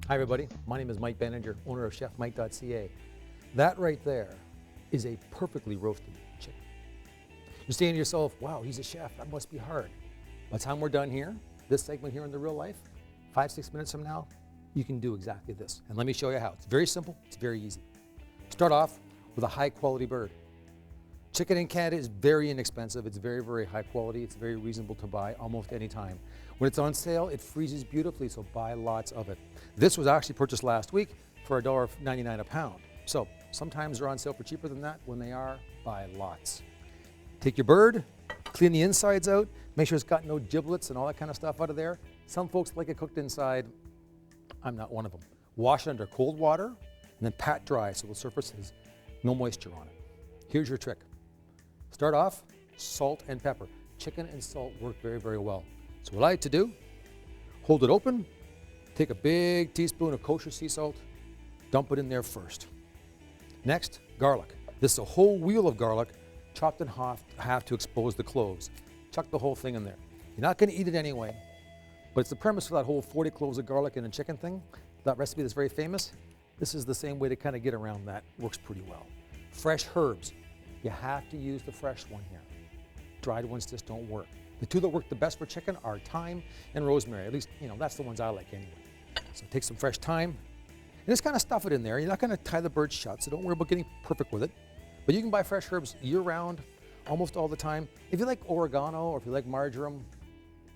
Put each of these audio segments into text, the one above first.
Hi everybody, my name is Mike Benninger, owner of ChefMike.ca. That right there is a perfectly roasted chicken. You're saying to yourself, wow, he's a chef, that must be hard. By the time we're done here, this segment here in the real life, 5-6 minutes from now, you can do exactly this. And let me show you how. It's very simple, it's very easy. Start off with a high quality bird. Chicken in Canada is very inexpensive. It's very, very high quality. It's very reasonable to buy almost any time. When it's on sale, it freezes beautifully, so buy lots of it. This was actually purchased last week for $1.99 a pound. So sometimes they're on sale for cheaper than that. When they are, buy lots. Take your bird, clean the insides out, make sure it's got no giblets and all that kind of stuff out of there. Some folks like it cooked inside. I'm not one of them. Wash it under cold water and then pat dry so the surface has no moisture on it. Here's your trick. Start off, salt and pepper. Chicken and salt work very, very well. So what I like to do, hold it open, take a big teaspoon of kosher sea salt, dump it in there first. Next, garlic. This is a whole wheel of garlic, chopped in half to expose the cloves. Chuck the whole thing in there. You're not going to eat it anyway, but it's the premise for that whole 40 cloves of garlic in a chicken thing, that recipe that's very famous. This is the same way to kind of get around that. Works pretty well. Fresh herbs. You have to use the fresh one here. Dried ones just don't work. The two that work the best for chicken are thyme and rosemary. At least, that's the ones I like anyway. So take some fresh thyme and just kind of stuff it in there. You're not going to tie the bird shut, so don't worry about getting perfect with it. But you can buy fresh herbs year-round, almost all the time. If you like oregano or if you like marjoram,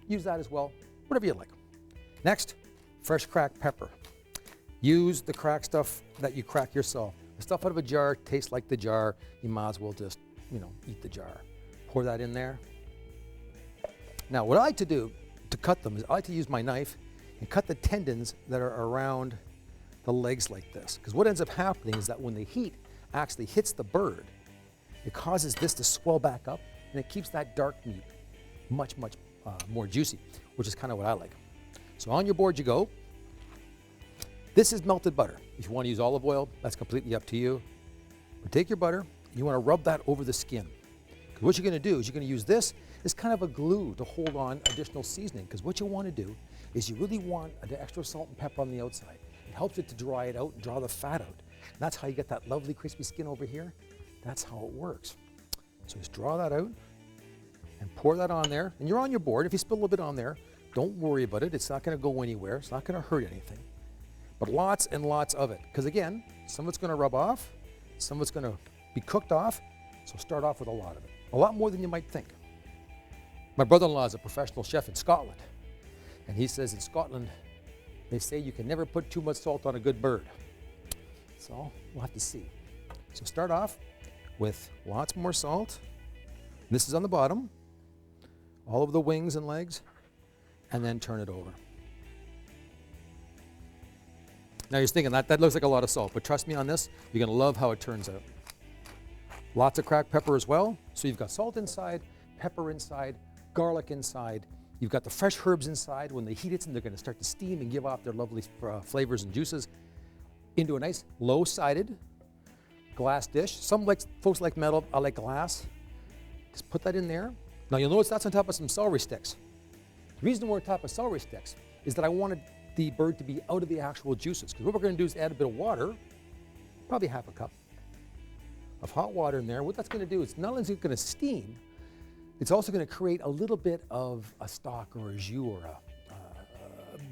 use that as well, whatever you like. Next, fresh cracked pepper. Use the cracked stuff that you crack yourself. The stuff out of a jar tastes like the jar. You might as well just, eat the jar. Pour that in there. Now, what I like to do to cut them is I like to use my knife and cut the tendons that are around the legs like this. Because what ends up happening is that when the heat actually hits the bird, it causes this to swell back up and it keeps that dark meat much, much more juicy, which is kind of what I like. So on your board you go. This is melted butter. If you want to use olive oil, that's completely up to you. But take your butter, you want to rub that over the skin. Because what you're going to do is you're going to use this as kind of a glue to hold on additional seasoning. Because what you want to do is you really want the extra salt and pepper on the outside. It helps it to dry it out and draw the fat out. And that's how you get that lovely crispy skin over here. That's how it works. So just draw that out and pour that on there. And you're on your board. If you spill a little bit on there, don't worry about it. It's not going to go anywhere. It's not going to hurt anything. But lots and lots of it. Because again, some of it's going to rub off, some of it's going to be cooked off. So start off with a lot of it. A lot more than you might think. My brother-in-law is a professional chef in Scotland. And he says in Scotland, they say you can never put too much salt on a good bird. So we'll have to see. So start off with lots more salt. This is on the bottom, all over the wings and legs, and then turn it over. Now you're thinking that looks like a lot of salt, but trust me on this, you're going to love how it turns out. Lots of cracked pepper as well. So you've got salt inside, pepper inside, garlic inside. You've got the fresh herbs inside. When they heat it, they're going to start to steam and give off their lovely flavors and juices into a nice low-sided glass dish. Some folks like metal, I like glass. Just put that in there. Now you'll notice that's on top of some celery sticks. The reason we're on top of celery sticks is that I wanted the bird to be out of the actual juices. Because what we're going to do is add a bit of water, probably half a cup of hot water in there. What that's going to do is not only is it going to steam, it's also going to create a little bit of a stock or a jus or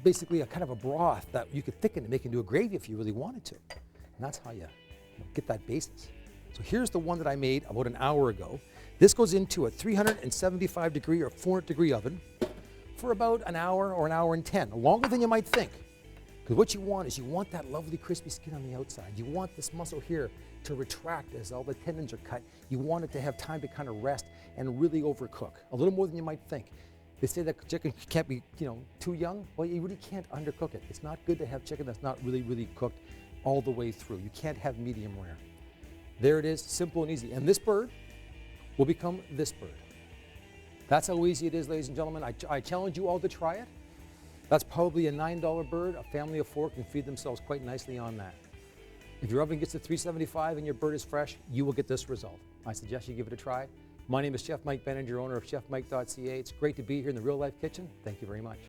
basically a kind of a broth that you could thicken and make into a gravy if you really wanted to. And that's how you get that basis. So here's the one that I made about an hour ago. This goes into a 375 degree or 400 degree oven for about an hour or an hour and 10, longer than you might think. Because what you want is you want that lovely crispy skin on the outside. You want this muscle here to retract as all the tendons are cut. You want it to have time to kind of rest and really overcook, a little more than you might think. They say that chicken can't be, too young. Well, you really can't undercook it. It's not good to have chicken that's not really, really cooked all the way through. You can't have medium rare. There it is, simple and easy. And this bird will become this bird. That's how easy it is, ladies and gentlemen. I challenge you all to try it. That's probably a $9 bird. A family of 4 can feed themselves quite nicely on that. If your oven gets to 375 and your bird is fresh, you will get this result. I suggest you give it a try. My name is Chef Mike Benninger, owner of ChefMike.ca. It's great to be here in the Real Life Kitchen. Thank you very much.